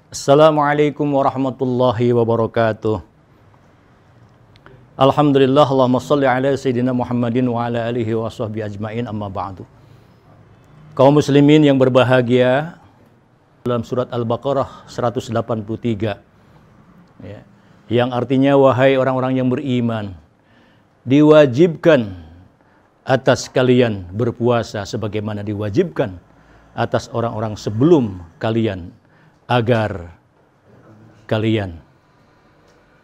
Assalamualaikum warahmatullahi wabarakatuh. Alhamdulillah, Allahumma salli ala Sayyidina Muhammadin wa ala alihi wa sahbihi ajma'in, amma ba'du. Kaum muslimin yang berbahagia, dalam surat Al-Baqarah 183, ya, yang artinya, wahai orang-orang yang beriman, diwajibkan atas kalian berpuasa sebagaimana diwajibkan atas orang-orang sebelum kalian, agar kalian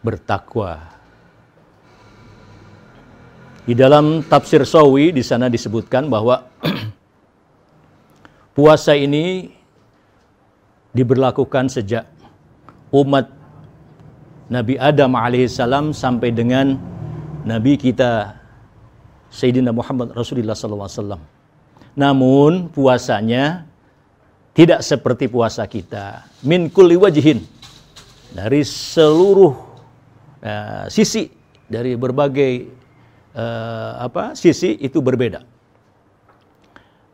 bertakwa. Di dalam tafsir Sawi di sana disebutkan bahwa puasa ini diberlakukan sejak umat Nabi Adam alaihissalam sampai dengan Nabi kita Sayyidina Muhammad Rasulullah SAW. Namun puasanya tidak seperti puasa kita. Min kulli wajhin, dari seluruh sisi, dari berbagai sisi itu berbeda.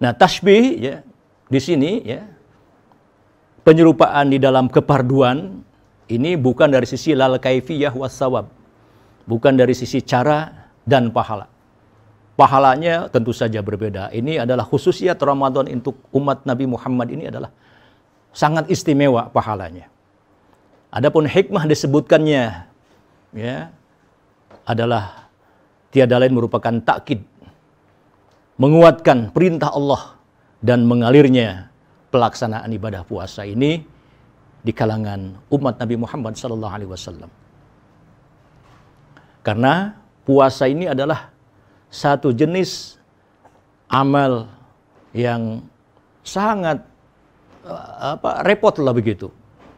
Nah, tasbih ya di sini ya, penyerupaan di dalam keparduan ini bukan dari sisi lal kaifiyah was sawab, bukan dari sisi cara dan pahala. Pahalanya tentu saja berbeda. Ini adalah khususiat Ramadan untuk umat Nabi Muhammad, ini adalah sangat istimewa pahalanya. Adapun hikmah disebutkannya ya adalah tiada lain merupakan takkid, menguatkan perintah Allah dan mengalirnya pelaksanaan ibadah puasa ini di kalangan umat Nabi Muhammad SAW. Karena puasa ini adalah satu jenis amal yang sangat repot lah begitu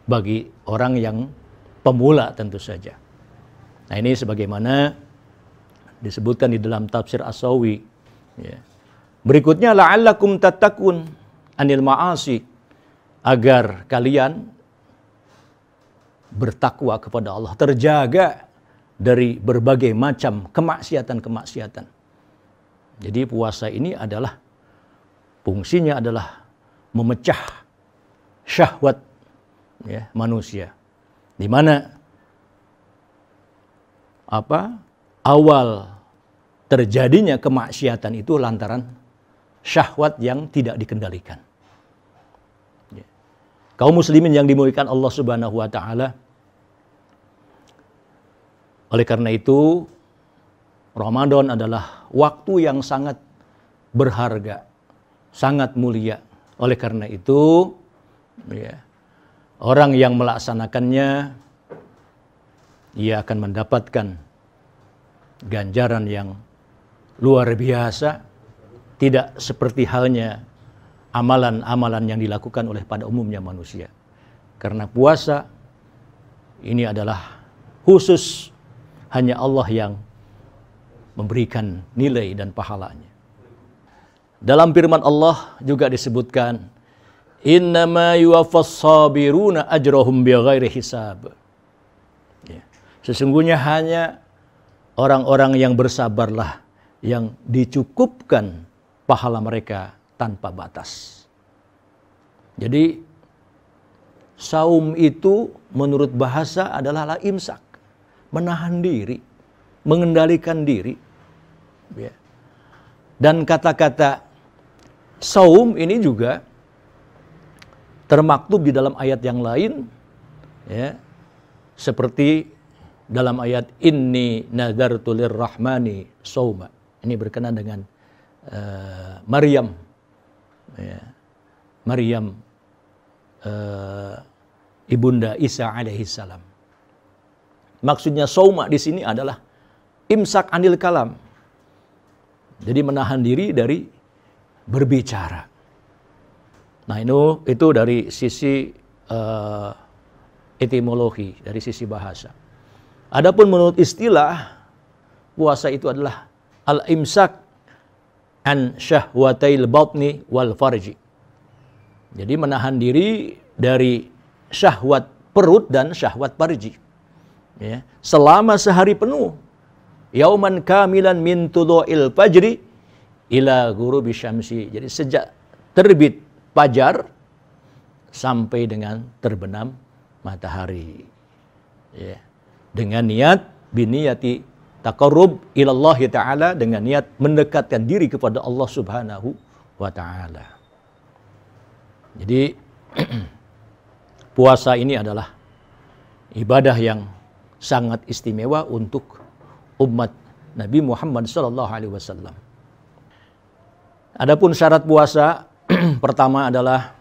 bagi orang yang pemula tentu saja. Nah, ini sebagaimana disebutkan di dalam tafsir As-Sawi ya. Berikutnya, la'allakum tattaqun anil ma'asi, agar kalian bertakwa kepada Allah, terjaga dari berbagai macam kemaksiatan-kemaksiatan. Jadi puasa ini adalah fungsinya adalah memecah syahwat ya, manusia, di mana awal terjadinya kemaksiatan itu lantaran syahwat yang tidak dikendalikan. Ya. Kaum muslimin yang dimuliakan Allah Subhanahu wa taala, oleh karena itu Ramadan adalah waktu yang sangat berharga, sangat mulia. Oleh karena itu ya, orang yang melaksanakannya, ia akan mendapatkan ganjaran yang luar biasa, tidak seperti halnya amalan-amalan yang dilakukan oleh pada umumnya manusia. Karena puasa ini adalah khusus, hanya Allah yang memberikan nilai dan pahalanya. Dalam firman Allah juga disebutkan, innama yuwaffas sabiruna ajrahum bighairi hisab. Ya. Sesungguhnya hanya orang-orang yang bersabarlah yang dicukupkan pahala mereka tanpa batas. Jadi saum itu menurut bahasa adalah imsak, menahan diri, mengendalikan diri. Ya. Dan kata-kata saum ini juga termaktub di dalam ayat yang lain ya, seperti dalam ayat inni nadartu lirrahmani sauma. Ini berkenaan dengan Maryam ya. Maryam ibunda Isa alaihissalam. Maksudnya sauma di sini adalah imsak anil kalam. Jadi menahan diri dari berbicara. Nah, itu dari sisi etimologi, dari sisi bahasa. Adapun menurut istilah, puasa itu adalah al-imsak an syahwatail batni wal farji. Jadi menahan diri dari syahwat perut dan syahwat farji. Ya, selama sehari penuh. yauman kamilan min tulu'il fajri ila ghurubi syamsi. Jadi sejak terbit fajar sampai dengan terbenam matahari. Ya. Dengan niat biniyati taqarrub ilallah ta'ala, dengan niat mendekatkan diri kepada Allah Subhanahu wa ta'ala. Jadi puasa ini adalah ibadah yang sangat istimewa untuk umat Nabi Muhammad SAW. Adapun syarat puasa pertama adalah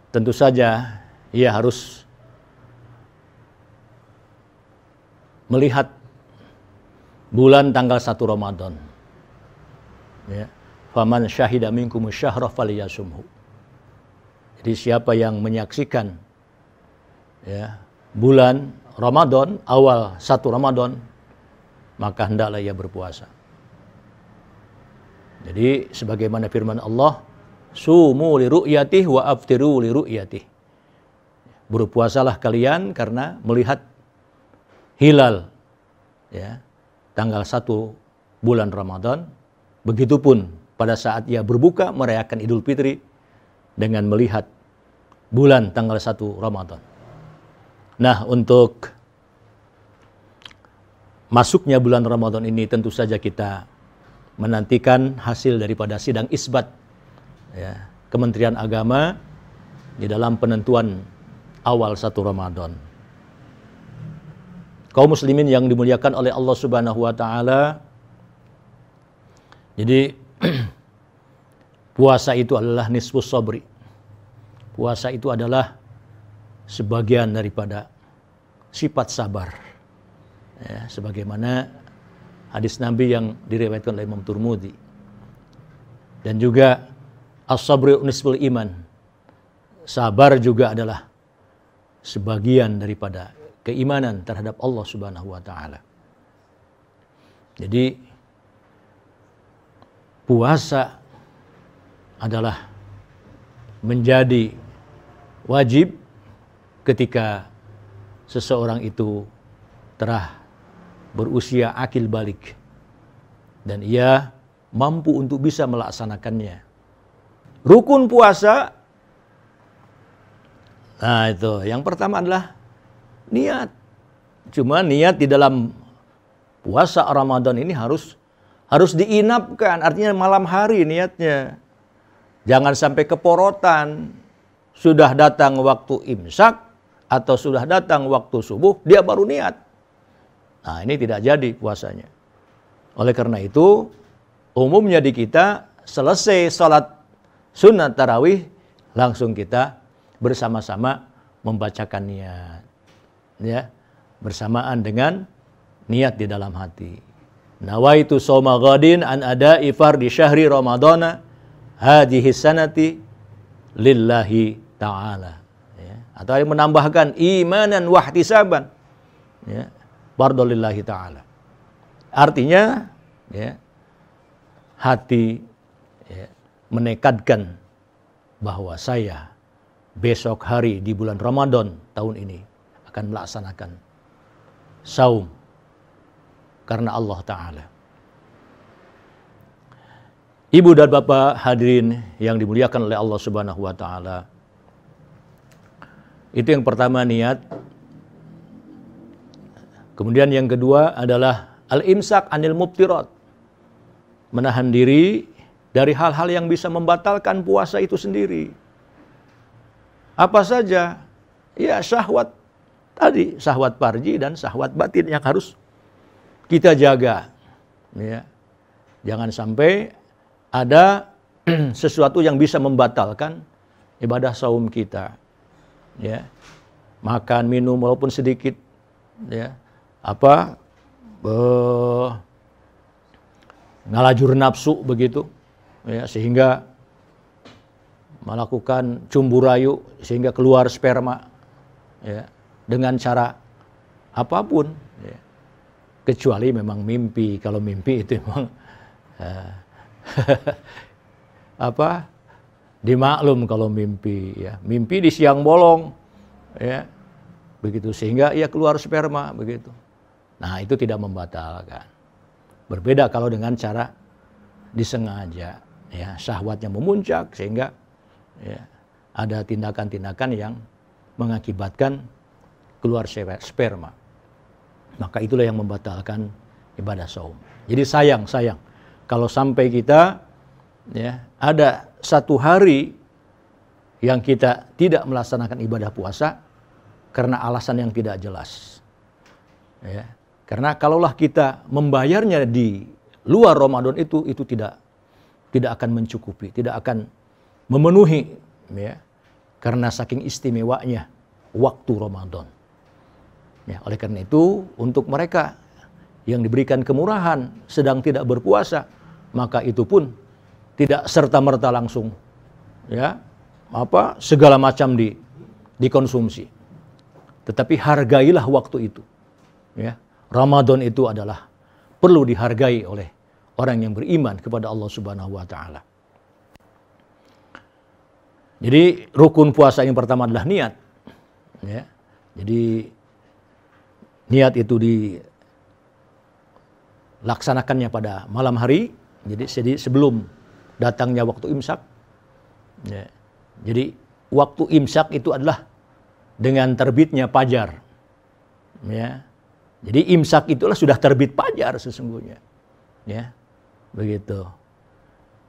tentu saja ia harus melihat bulan tanggal 1 Ramadan. Ya. Faman syahida minkum syahra falyasumhu. Jadi siapa yang menyaksikan ya, bulan Ramadan, awal 1 Ramadan, maka hendaklah ia berpuasa. Jadi sebagaimana firman Allah, sumu li ru'yatih wa aftiru li ru'yatih. Berpuasalah kalian karena melihat hilal ya, tanggal 1 bulan Ramadan. Begitupun pada saat ia berbuka merayakan Idul Fitri dengan melihat bulan tanggal 1 Ramadan. Nah, untuk masuknya bulan Ramadan ini tentu saja kita menantikan hasil daripada sidang isbat ya, Kementerian Agama di dalam penentuan awal 1 Ramadan. Kaum muslimin yang dimuliakan oleh Allah Subhanahu wa taala. Jadi puasa itu adalah nisfus sabri. Puasa itu adalah sebagian daripada sifat sabar. Ya, sebagaimana hadis Nabi yang diriwayatkan oleh Imam Tirmidzi. Dan juga as-sabru nisful iman. Sabar juga adalah sebagian daripada keimanan terhadap Allah Subhanahu wa taala. Jadi puasa adalah menjadi wajib ketika seseorang itu telah berusia akil balik dan ia mampu untuk bisa melaksanakannya. Rukun puasa, nah itu yang pertama adalah niat. Cuma niat di dalam puasa Ramadan ini harus diinapkan, artinya malam hari niatnya. Jangan sampai keporotan, sudah datang waktu imsak atau sudah datang waktu subuh, dia baru niat. Nah, ini tidak jadi puasanya. Oleh karena itu, umumnya di kita selesai sholat sunat tarawih, langsung kita bersama-sama membacakan niat. Ya, bersamaan dengan niat di dalam hati. Nawaitu shauma ghadin an ada'i fardhi syahri ramadhana hadhihi sanati lillahi ta'ala. Ya. Atau yang menambahkan imanan wahtisaban. Ya. Fardhu lillahi ta'ala. Artinya ya, hati ya, menekadkan bahwa saya besok hari di bulan Ramadan tahun ini akan melaksanakan saum karena Allah Ta'ala. Ibu dan bapak hadirin yang dimuliakan oleh Allah Subhanahu wa Ta'ala, itu yang pertama niat. Kemudian yang kedua adalah al-imsak anil mubtirat, menahan diri dari hal-hal yang bisa membatalkan puasa itu sendiri. Apa saja? Ya syahwat tadi, syahwat farji dan syahwat batin yang harus kita jaga. Ya. Jangan sampai ada sesuatu yang bisa membatalkan ibadah saum kita. Ya. Makan, minum walaupun sedikit, ya. Ngalajur nafsu begitu, ya, sehingga melakukan cumbu rayu sehingga keluar sperma, ya, dengan cara apapun, ya. Kecuali memang mimpi. Kalau mimpi itu memang dimaklum kalau mimpi, ya. Mimpi di siang bolong, ya, begitu, sehingga ia keluar sperma begitu. Nah, itu tidak membatalkan. Berbeda kalau dengan cara disengaja, ya, syahwatnya memuncak sehingga ya, ada tindakan-tindakan yang mengakibatkan keluar sperma. Maka itulah yang membatalkan ibadah saum. Jadi sayang kalau sampai kita ya ada satu hari yang kita tidak melaksanakan ibadah puasa karena alasan yang tidak jelas. Ya. Karena kalaulah kita membayarnya di luar Ramadan itu tidak akan mencukupi, tidak akan memenuhi, ya. Karena saking istimewanya waktu Ramadan. Ya, oleh karena itu untuk mereka yang diberikan kemurahan sedang tidak berpuasa, maka itu pun tidak serta-merta langsung ya segala macam dikonsumsi. Tetapi hargailah waktu itu. Ya. Ramadan itu adalah perlu dihargai oleh orang yang beriman kepada Allah Subhanahu wa taala. Jadi rukun puasa yang pertama adalah niat. Ya. Jadi niat itu dilaksanakannya pada malam hari. Jadi sebelum datangnya waktu imsak. Ya. Jadi waktu imsak itu adalah dengan terbitnya fajar. Ya. Jadi imsak itulah sudah terbit fajar sesungguhnya. Ya. Begitu.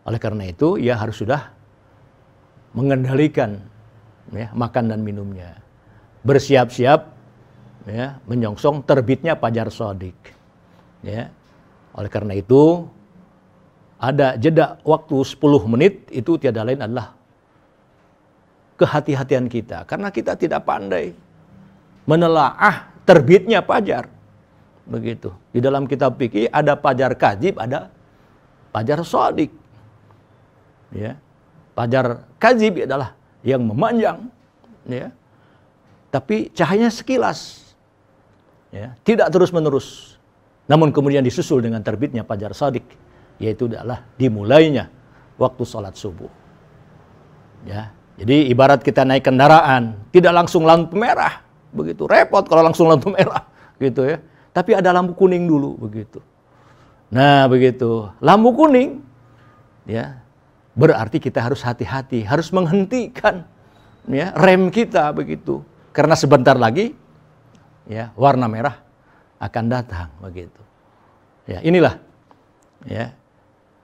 Oleh karena itu ia harus sudah mengendalikan ya, makan dan minumnya. Bersiap-siap ya, menyongsong terbitnya fajar shadiq. Ya. Oleh karena itu ada jeda waktu 10 menit itu tiada lain adalah kehati-hatian kita karena kita tidak pandai menelaah terbitnya fajar. Begitu. Di dalam kitab fikih ada fajar kadzib, ada fajar shadiq. Ya. Fajar kadzib adalah yang memanjang, ya. Tapi cahayanya sekilas. Ya, tidak terus-menerus. Namun kemudian disusul dengan terbitnya fajar shadiq, yaitu adalah dimulainya waktu salat subuh. Ya. Jadi ibarat kita naik kendaraan, tidak langsung lampu merah, begitu. Repot kalau langsung lampu merah, gitu ya. Tapi ada lampu kuning dulu, begitu. Nah, begitu. Lampu kuning, ya, berarti kita harus hati-hati, harus menghentikan ya, rem kita, begitu. Karena sebentar lagi, ya, warna merah akan datang, begitu. Ya, inilah, ya,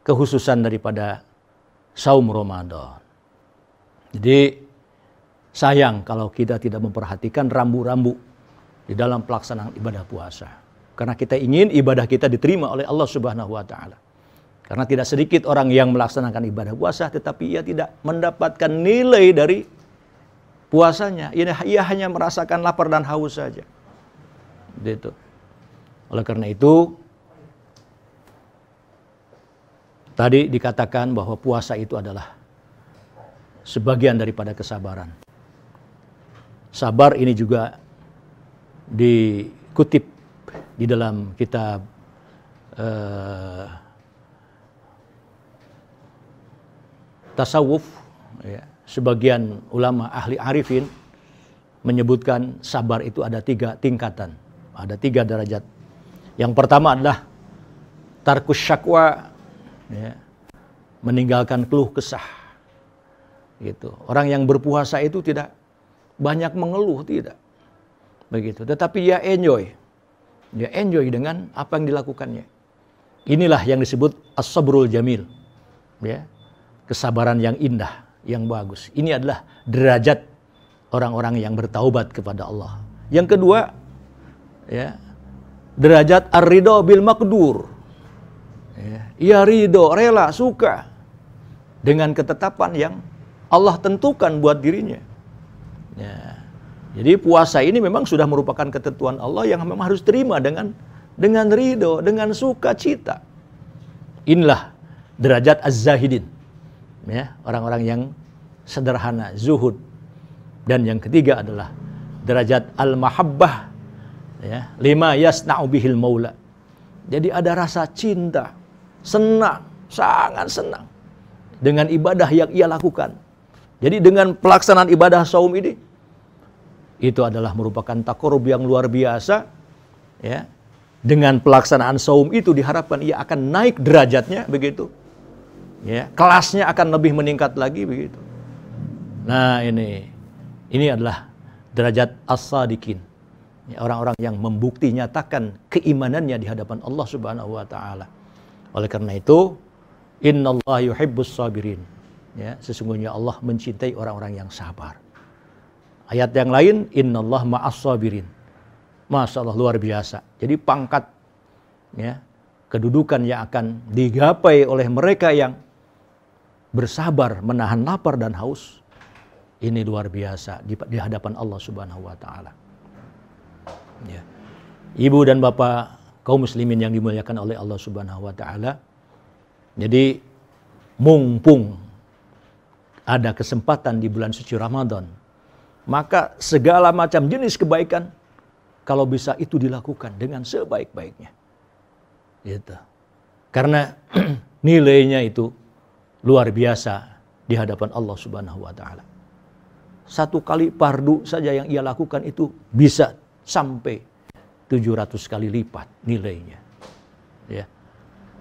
kehususan daripada saum Ramadan. Jadi sayang kalau kita tidak memperhatikan rambu-rambu di dalam pelaksanaan ibadah puasa. Karena kita ingin ibadah kita diterima oleh Allah Subhanahu wa taala. Karena tidak sedikit orang yang melaksanakan ibadah puasa tetapi ia tidak mendapatkan nilai dari puasanya. Ia hanya merasakan lapar dan haus saja. Gitu. Oleh karena itu tadi dikatakan bahwa puasa itu adalah sebagian daripada kesabaran. Sabar ini juga dikutip di dalam kitab tasawuf. Ya. Sebagian ulama ahli arifin menyebutkan sabar itu ada 3 tingkatan. Ada 3 derajat. Yang pertama adalah tarkus syakwa, ya, meninggalkan keluh kesah. Gitu. Orang yang berpuasa itu tidak banyak mengeluh, tidak. Begitu. Tetapi dia enjoy. Dia enjoy dengan apa yang dilakukannya. Inilah yang disebut as-sabrul jamil. Ya. Kesabaran yang indah, yang bagus. Ini adalah derajat orang-orang yang bertaubat kepada Allah. Yang kedua, ya, derajat ar-ridho bil maqdur. Ya, ia ridho, rela, suka dengan ketetapan yang Allah tentukan buat dirinya. Ya. Jadi puasa ini memang sudah merupakan ketentuan Allah yang memang harus terima dengan ridho, dengan sukacita. Inilah derajat az-zahidin. Ya, orang-orang yang sederhana, zuhud. Dan yang ketiga adalah derajat al-mahabbah, ya, lima yasna'u bihil maula. Jadi ada rasa cinta, senang, sangat senang dengan ibadah yang ia lakukan. Jadi dengan pelaksanaan ibadah saum ini, itu adalah merupakan taqarrub yang luar biasa, ya, dengan pelaksanaan saum itu diharapkan ia akan naik derajatnya begitu. Ya, kelasnya akan lebih meningkat lagi begitu. Nah, ini adalah derajat as-sadiqin. Ya, orang-orang yang membukti nyatakan keimanannya di hadapan Allah Subhanahu wa taala. Oleh karena itu, innallaha yuhibbus sabirin. Ya, sesungguhnya Allah mencintai orang-orang yang sabar. Ayat yang lain, innallaha ma'as sabirin. Masya Allah, luar biasa. Jadi pangkat, ya, kedudukan yang akan digapai oleh mereka yang bersabar menahan lapar dan haus, ini luar biasa di hadapan Allah Subhanahu wa taala. Ya. Ibu dan bapak kaum muslimin yang dimuliakan oleh Allah Subhanahu wa taala. Jadi mumpung ada kesempatan di bulan suci Ramadan, maka segala macam jenis kebaikan kalau bisa itu dilakukan dengan sebaik-baiknya. Gitu. Karena nilainya itu luar biasa di hadapan Allah Subhanahu wa taala. Satu kali fardu saja yang ia lakukan itu bisa sampai 700 kali lipat nilainya. Ya.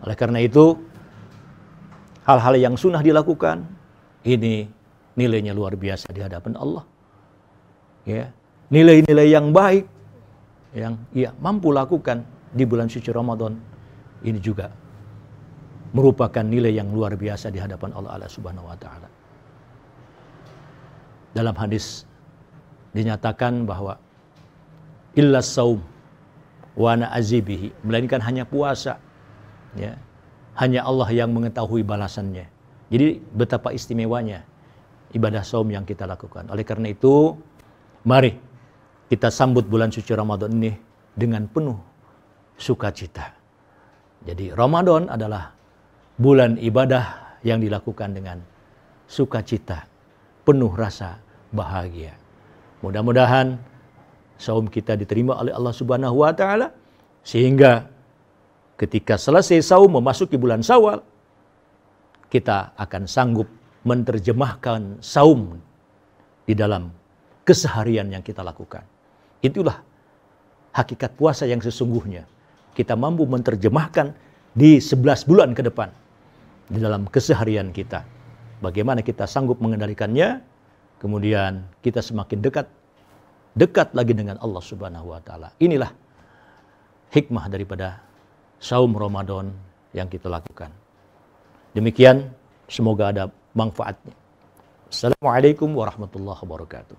Oleh karena itu, hal-hal yang sunnah dilakukan, ini nilainya luar biasa di hadapan Allah. Ya. Nilai-nilai yang baik yang ia mampu lakukan di bulan suci Ramadan, ini juga merupakan nilai yang luar biasa di hadapan Allah Subhanahu wa taala. Dalam hadis dinyatakan bahwa illa saum wa ana azibihi, melainkan hanya puasa, ya, hanya Allah yang mengetahui balasannya. Jadi betapa istimewanya ibadah saum yang kita lakukan. Oleh karena itu, mari kita sambut bulan suci Ramadan ini dengan penuh sukacita. Jadi Ramadan adalah bulan ibadah yang dilakukan dengan sukacita, penuh rasa bahagia. Mudah-mudahan saum kita diterima oleh Allah Subhanahu wa taala, sehingga ketika selesai saum memasuki bulan Syawal, kita akan sanggup menerjemahkan saum di dalam keseharian yang kita lakukan. Itulah hakikat puasa yang sesungguhnya. Kita mampu menerjemahkan di 11 bulan ke depan di dalam keseharian kita. Bagaimana kita sanggup mengendalikannya, kemudian kita semakin dekat lagi dengan Allah Subhanahu wa taala. Inilah hikmah daripada saum Ramadan yang kita lakukan. Demikian, semoga ada manfaatnya. Assalamualaikum warahmatullahi wabarakatuh.